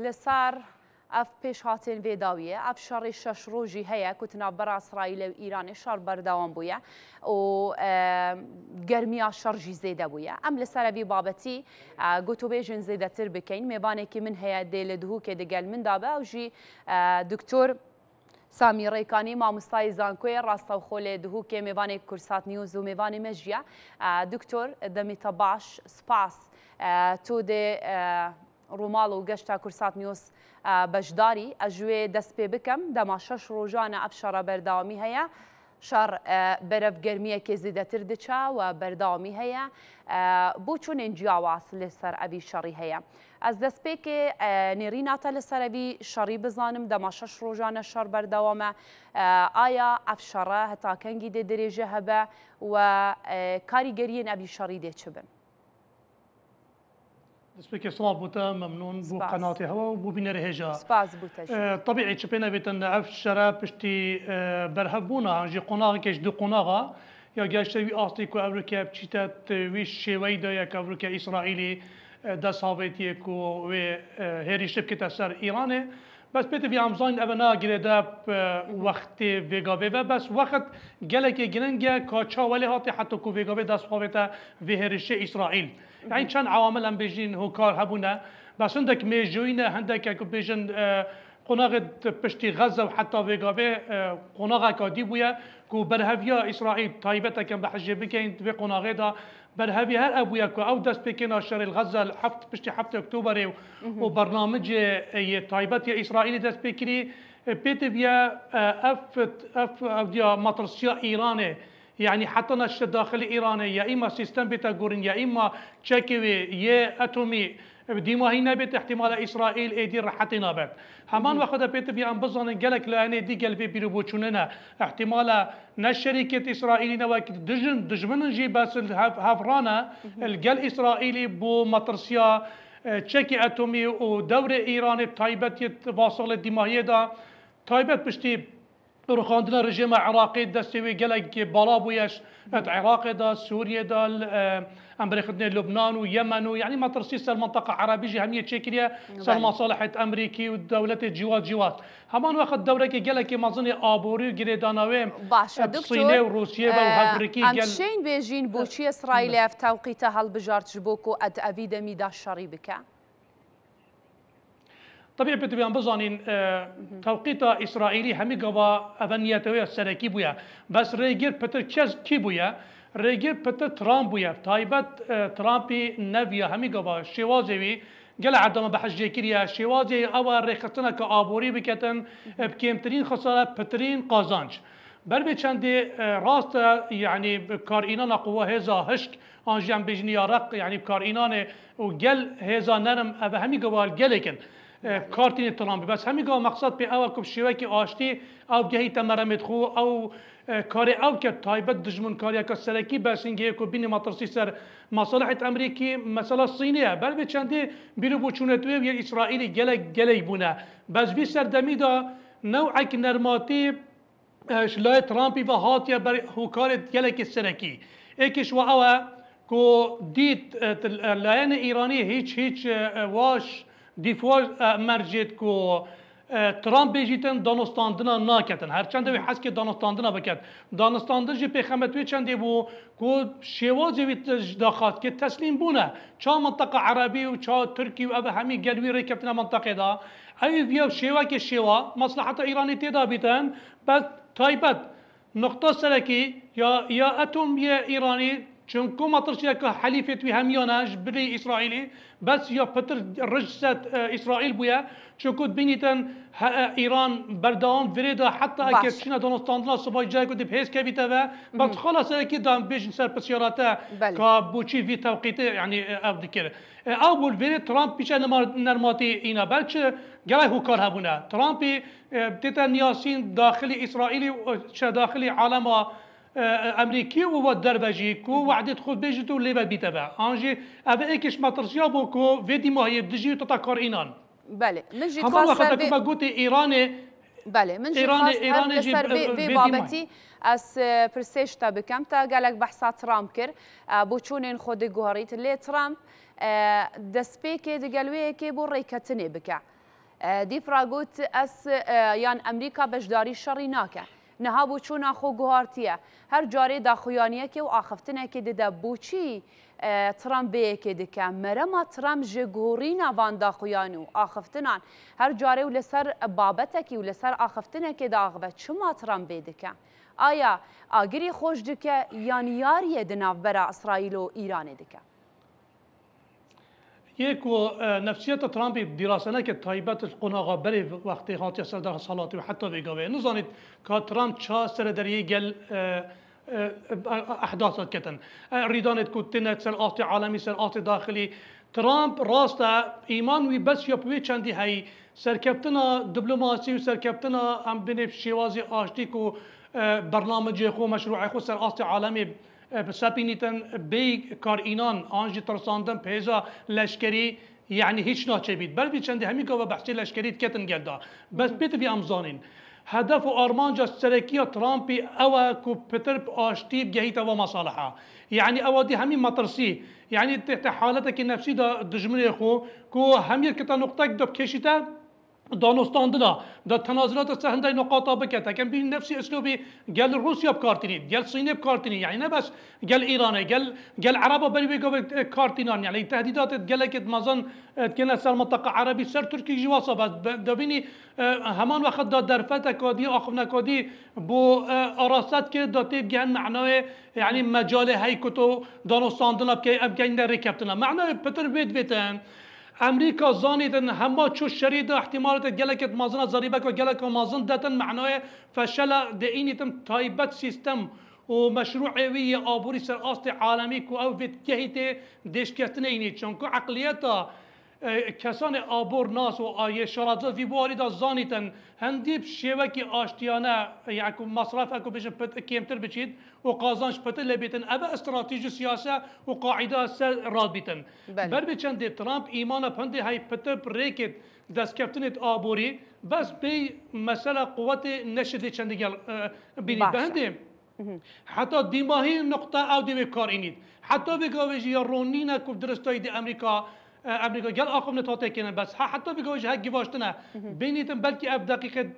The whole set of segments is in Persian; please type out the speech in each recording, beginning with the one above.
لسر اف پیش هاتین ویداویه اف شر شش روزی هیا کتنا برا اسرائیل و ایران شر بردوام بویا و گرمیا شر زیده بویا ام لسر بی بابتی گوتو بیجن زیده تر بکین میبانه که من هیا دیل دهو که دگل من دابه و جی دکتور سامی ریکانی مامۆستای زانکۆی ڕاستەوخۆ دهوو کێ میوانی کورسات نیوز و میوانی مەژیە دکتۆر دەمیتە باش سپاس تۆ دێ ڕووماڵ و گەشتا کورسات نیوز بەشداری ئەژوێ دەست پێ بکەم دەما 6 ڕۆژانە ئەف شەڕە بەرداوامی هەیە شەڕ بەرەف گەرمیەکێ زیدەتر دچا و بەرداوامی هەیە بۆ چونێن جیاواز لەسەر ئەوی شەڕی هەیە ئەس دەست پێکێ نێری ناتە لەسەر ئەوی شەڕی بزانم دەما 6 ڕۆژانە شەڕ بەردەوامە ئایا ئەف شەڕە هەتا کەنگی دێ درێژە هەبە و کاریگەریەن ئەوی شەڕی دێ چ بن دەستپێکی سڵاو بووتە مەمنون بۆ قەناتی هەوە و بۆ بینەرە هێژە سپاس بووتە طبیعی چ پێ نەبێتن ئەف شەرە پشتی بەرهەبوونە هەنجی قۆناغێکیش دوو قۆناغا یا گەشتەوی ئاستی و ئەوروکە بچیتە وی شێوەیدا یەک ئەوروکە ئیسرائیلی دەست هاوێتیەک و وێ هێریشە بکەتە سەر ئیرانێ بس پێتە ئەمزان ئەوە ناگرێدە وەختی vێگاوێ بەس وەخت gelekê giring e ka çawelê hatê heta ku vêgavê dest xavête vê hêrişê İsraîl. Yani çend awamel em bêjin hokar hebûne bes hindek mêjoyîne hindek ku bêjin qonaxê piştî Xeza û heta vêgavê qonaxeka dî bûye ku berheviya İsraîl taybeteke bi hejê bikein vê qonaxê da berhevî her ew bûye ku ew dest pêkêna şerê Xeza piştî 7 Oktoberê û bernamicê yê taybet ya İsraîlê dest pê kirî pêtiviye ev matrsiya İranê yani heta neşte daxilî İranê ya îma sîstem bête gurin ya îma çekivê yê etomî dîmahî nebêt ihtimala İsraîl êdî rehetê nabet. Heman wexda pêtiviye em bizanin gelek layanê dî gel vê bîrîbûçûnê ne ihtimala ne şerîket İsraîlî ne wekî dijminin jî bes hevrane gel İsraîlî bu matrsiya çekî etomî û dewrê İranê taybet yê vasalê dîmahiyê da taybet piştî rixandina rejima Iraqê destê wê gelek bala bûye et Iraqê da Sûriyê da em birêxistinê Lubnan û Yemen û yani matrasî ser menteqa Erebî jî hemiyê çêkiriye ser masalihê Emerîkî û dewletê civat civat. Heman wexet dewrekê gelekê mezinê aborî û girêdana wê Sînê û Rûsyê ve û hevbirikî em şên bêjîn bûçî İsraîlê ev tewqîte helbijart ji bo ku et evî demî da şerî bike. طبيعي بتبيان بزانين توقيت إسرائيلي همي قوا أبنيته سركي بويا بس ريجر بتر كز كي بويا ريجر بتر ترامب بويا تايبت ترامبي نبيا همي قوا شوازي قال عدم بحجة كريا شوازي أول ريختنا كأبوري بكتن بكيمترين خسارة بترين قازانج بربي چندي راست يعني كارينان قوة هذا هشك أنجام بجني رق يعني كارينان وقل هذا نرم أبهمي قوا قلكن کارتین ترامپی بس همین گاه مقصد به اول کب شیوه که آشتی او گهی تمرمت خو او کاری او که تایبت دشمن کاری که سرکی بس اینگه که بین مطرسی سر مصالحت امریکی مثلا صینیه بل به چندی بیرو بچونتوی و اسرائیلی گله بونه بس بی سردمی دا نوعک نرماتی شلای ترامپی و هاتیه بر حکارت گله که سرکی ایکش و اوه که دید لاین ایرانی هیچ واش دیفوار مرجت کو ترامپ بیجیتن دانستاندنا ناکتن هر چند وی حس که دانستاندنا بکت دانستاندن جی پیغمبر وی چند بو کو شوازی وی داخات که تسلیم بونه چا منطقه عربی و چا ترکی و ابه همی گلوی رکبتنا منطقه دا ای وی شوا که شوا مصلحت ایرانی تدا بیتن بعد تایبت نقطه سرکی یا اتم یا ایرانی چونکو مطرشی که حلیفت وی همیانش بری اسرائیلی بس یا پتر رجست اسرائیل بویا چونکو بینیتن ایران بردام وریدا حتی اگه چینا دانستاندنا صبح جای کدی بهش کبیته و بس خلاص اکی دام بیشن سر پسیاراته که بوچی وی توقیته یعنی او دکره او بول وری ترامپ پیش نرماتی اینا بلکه گلای هوکار هبونه ترامپی دیتا نیاسین داخلی اسرائیلی چه داخلی عالم امریکی و دربجی کو وعدت خود بیجتو لیبا بیتبه آنجی اوه ایکش مطرسیا بو کو ویدی ماهی بدجی تو تاکار اینان بله من جی خواست سر بی گوتی ایرانی بله من جی خواست هر سر بی بابتی از پرسش تا بکم تا گلک بحثا ترامپ کر بو چونین خود گوهریت لی ترامپ دست پی که دگلویه که بو ریکتنی بکه دیفراگوت اس یان امریکا بەشداری شەڕی ناکە نەهابوو چوونا خۆ گوهارتیە هەر جارێ داخوایانیەکێ و ئاخفتنێکی دەدا بۆچی ترامپ بەیەکێ دکە مەرەما ترامپ ژێ گۆڕینا وان داخوایان و ئاخفتنان هەر جارێ و لەسەر بابەتێکی و لەسەر ئاخفتنێکێ داغبە چما ترامپ بێ دکە ئایا ئاگری خۆش دکە یان یاریە دناوبەرە ئیسرائیل و ئیرانێ دکە یک و نفسیت ترامپی دیراسنه که تایبت قناغا بری وقتی هاتی سر در سالاتی و حتی بگاوه نزانید که ترامپ چه سر دریه گل احداثات کتن ریدانت کتنت سر آت عالمی سر آت داخلی ترامپ راست ایمان وی بس یا پوی چندی هی سرکبتنا دیپلماسی و سرکبتنا هم بین شوازی آشتی کو برنامج خو مشروع خو سر آت عالمی بسپینیتن بی کار اینان آنجی ترساندن پیزا لشکری یعنی هیچ ناچه بید بل بی چندی همی که بحثی لشکریت کتن گلدا بس بیت بی امزانین هدف و آرمانجا سرکیه ترامپی او کو پتر آشتیب گهیت و مصالحه يعني أودي همي مطرسي يعني تحت حالتك النفسي دا دجمني خو كو همير كتا نقطة دب كشيتا دانستاندنا دا تنازلات سهندي نقاطا بكتا كان بين نفسي اسلوبي قال روسيا بكارتيني قال الصين بكارتيني يعني نه بس قال ايران قال عربا بريبيكو كارتينان يعني تهديدات قال لك مازن كنا سر منطقه عربي سر تركي جواسا بس دبيني همان وقت دا درفتا كادي اخفنا كادي بو اراسات كده دا تيبقى معناه يعني مجال هي كتو دانستاندنا بكي ركبتنا معناه بتر بيت بيتن امریکا زانیدن همه چو شرید احتمالات گلکت مازن ضریبک و گلک مازن داتن معنای فشل دینیتم تایبت سیستم و مشروع وی آبوری سر آست عالمی کو او ویت گهیت دشکتن اینی چون که عقلیتا کسان آبور ناس و آیه شرازات وی بواری دا زانیتن هندیب شیوکی آشتیانه یعنی مصرف اکو بشه کمتر بچید و قازانش پتر لبیتن ابا استراتیجی سیاسه و قاعده سر راد بیتن بر بچنده ترامپ ایمان پنده های پتر ریکت دست کفتنت آبوری بس بی مسئله قوت نشده چنده گل بینید بهنده حتی دیماهی نقطه او دیوی کار اینید حتی بگاویجی یا رونینه که درستایی دی امریکا گل آخم نتاته کنن بس حتی بگویش هک گواشتنه بینیتن بلکه اف دقیقه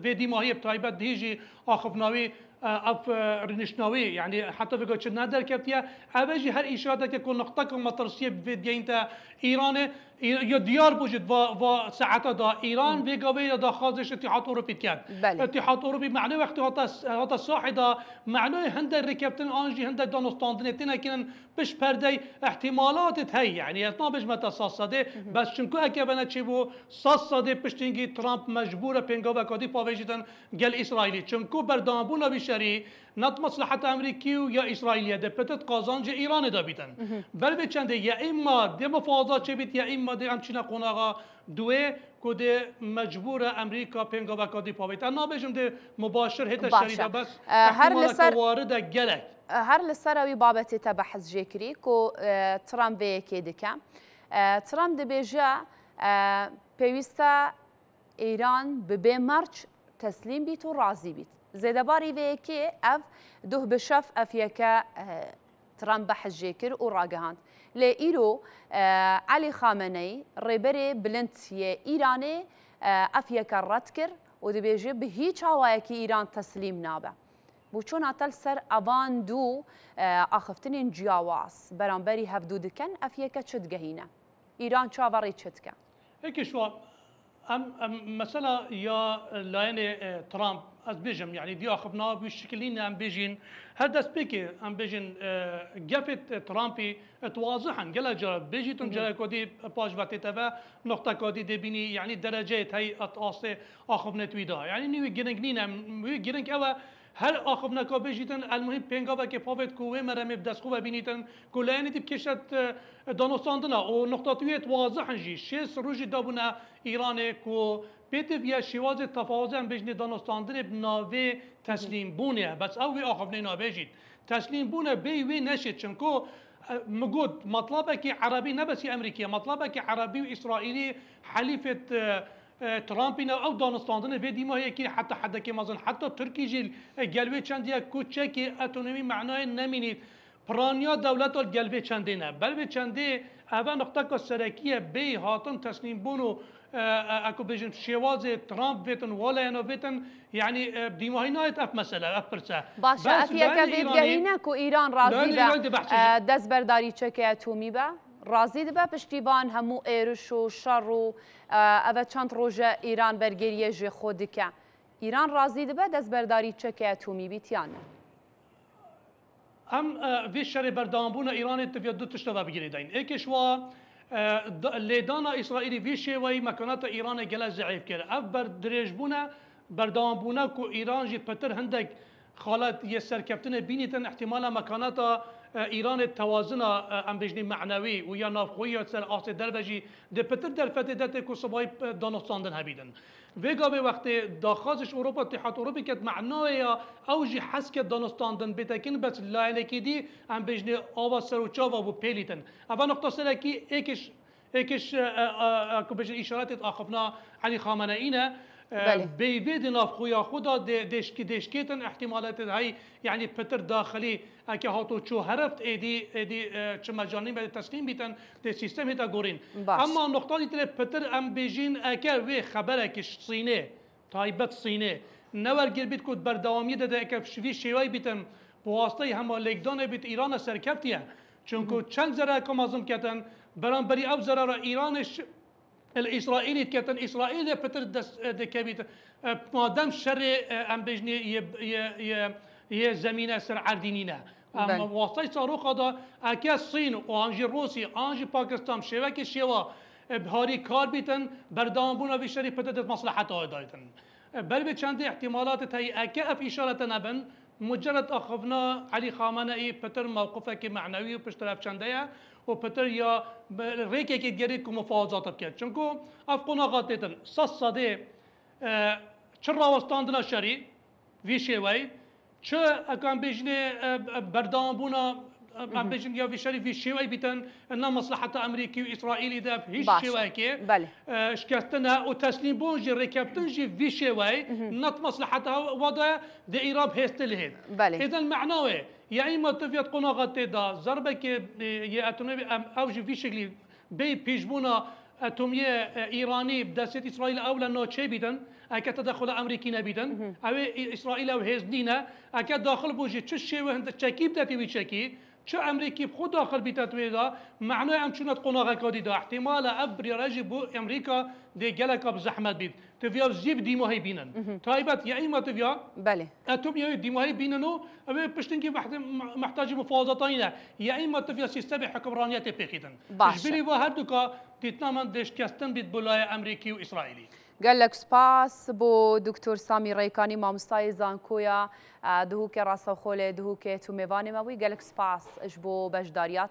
ویدی ماهی بتایبت دیجی آخفناوی اف رنشناوی يعني حتى بيقول شو نادر كفتيا أبجي هر إشارة كون نقطة مطرسية بفيديو أنت إيران يا ديار بوجد و ساعتها دا إيران بيقابل دا خازش اتحاد أوروبي كان اتحاد أوروبي معناه وقت هذا صاحدا معناه هند ركبتن أنجي هند دانستاندنتنا كنا بش بردي احتمالات هي يعني اثنا بش متى صاصده بس شنكو أكبرنا تشيبو صاصده بشتينجي ترامب مجبورة بينجوا كادي باوجدن قال إسرائيلي شنكو بردامبونا بشري نت مصلحة أمريكي ويا إسرائيلية ده بتت قازانج إيران ده بيتن بل بتشنده يا إما ده مفاوضات شبيت يا إما ده همچنان قناغا دوه كده مجبورة أمريكا بينجوا كادي باوجد أنا بيجم ده مباشر هيدا الشريدة بس هر لسر وارده جلك هر لسر وي بابتي تبحث جيكري كو ترامب كده كم ترامب ده بيجا بيوستا إيران ببي مارش تسليم بيت ورازي بيت زيدا باري ويكي اف دوه بشف افيكا ترامب حجيكر وراجهاند لإيرو علي خامنئي ريبري بلنتيه إيراني افيكا راتكر ودي بيجي بهيج هوايكي إيران تسليم نابه بوچون اتل سر اوان دو اخفتنين جياواس برانبري هفدو دكن افيكا چدگهينه إيران چاوري چدكن هيك شو مثلا يا لاين ترامب از بيجم يعني دي اخبنا بشكلين ام بيجين هذا سبيكي ام بيجين جفت ترامبي تواضحا قال جرى بيجيتم جرى كودي باج باتيتافا نقطه كودي دبيني يعني درجات هي اتاصي اخبنا تويدا يعني نيو جيرنجنينا جيرنج اوا هر آخر نکا بجیتن المهم پنگا و که پاوت کوه مرم بدست خوب بینیتن کلانی تیپ کشت دانستاندنا و نقطاتیت واضحن جی شش روزی دابونه ایران کو بیت بیا شواز تفاوضم بجنی دانستاندن بناوه تسلیم بونه بس اوی آخر نینا بجید تسلیم بونه بی نشد چنکو مجود مطلبه که عربی نبسی امریکیه مطلبه که عربی و اسرائیلی حلیفت ترامپینا او دانستاندن في ديما هي كي حتى حدا كي مازن حتى تركي جيل قلبي چنديا كوچكي اتونومي معناه نمينيت برانيا دولت القلبي چندينا بل به چندي اول نقطه السركيه بي هاتن تسليم بونو اكو بيجن شواز ترامب بيتن ولا انا بيتن يعني ديما نايت اف مساله اف برسا باشا افيا كبير جهينه كو ايران راضي با دست برداری چک اتمی با راضی دبا پشتیبان همو ایرش و شر و اوه چند روزه ایران برگریه جه خود که ایران راضی دبا دست برداری چک اتمی بیتیانه ام في شر بردامبونا ايران تبي دو تشتغل بجريدين ايكش وا لدانا اسرائيلي في شيء وي مكانات ايران جلا ضعيف كده افبر دريجبونا بردامبونا كو ايران جي بتر هندك خالات يسر كابتن بينيتن احتمالا مكانات ايران التوازن ام بجني معنوي ويا نافخويه سر اسه دربجي دي بتر در فتدت كو صباي دانستاندن هبيدن ویگا به وقت داخلش اروپا اتحاد اروپی که معنای اوجی حس که دانستاندن بتکن بس لایلکی دی ام بجنی آوا سروچاوا و پیلیتن اول نقطه سر کی ایکش کو بجن اشارات آخفنا علی خامنه‌ای نه بيبيد نافخويا خدا دشكيتن احتمالات هاي يعني بتر داخلي اكي هاتو شو هرفت ايدي چه مجانين بعد تسليم بيتن ده سيستم هتا غورين اما النقطه دي بتر ام بيجين اكا وي خبرك صينه تايبت صينه نور گربيت كود برداوامي ده اكا في شيوي بيتن بواسطه هم ليكدان بيت ايران سركفتيه چونكو چند زرا كمازم كتن برانبري اب زرا ايرانش الاسرائيلي كتن اسرائيل بتر دكبيت مادام شر ام بجني ي زمينه سر عردينينا ام واسطه صاروخ هذا اكي الصين وانجي روسي انجي باكستان شبكه شوا بهاري كار بيتن بردامبونا في شر بتر مصلحته دايتن بل بچند احتمالات هي اكي اف اشاره نبن مجرد اخذنا علي خامنه‌ای بتر موقفك معنوي وبشتراف چنده و پتر یا ریکی که گری که مفاوضات بکرد چونکو افقونا قاتیتن صده چه راوستاندنا شری وی شوی چه اکان بیجنه بردامبونا ام بیجن یا وی شری وی شوی بیتن ان مصلحت امریکی و اسرائیلی ده هیچ شوی که شکستنا و تسلیم بونجی رکبتن جی وی شوی نت مصلحتها وضع ده ایران هست لهید اذا معناه يا اما تفيت قناغات دا ضربه كي اتومي اوجي في شكل بي بيجبونا اتوميه ايراني بدست اسرائيل اولا نو تشي بيدن اكا تدخل امريكي نبيدن او اسرائيل او هزدينا اكا داخل بوجي تشي وهند تشكيب داتي ويتشكي چه امریکی خود داخل بیتت ویدا معنای ام چونت قناغه کادی دا احتمال ابری رجب امریکا دی گلک اب زحمت بید تفیا زیب دیماهی بینن تایبت یا ایما تفیا بله اتوم یا دیماهی بیننو او پشتنگی محتاج مفاوضاتاینه یا ایما تفیا سیستم حکمرانیت پیخیدن بلی و هر دوکا دیتنا من دشکستن بید بلای امریکی و اسرائیلی قال لك سباس بو دكتور سامي ريكاني مامستاي زانكويا دهوك راس خول دهوك تو ميفاني ماوي قال لك سباس اش بو بجداريات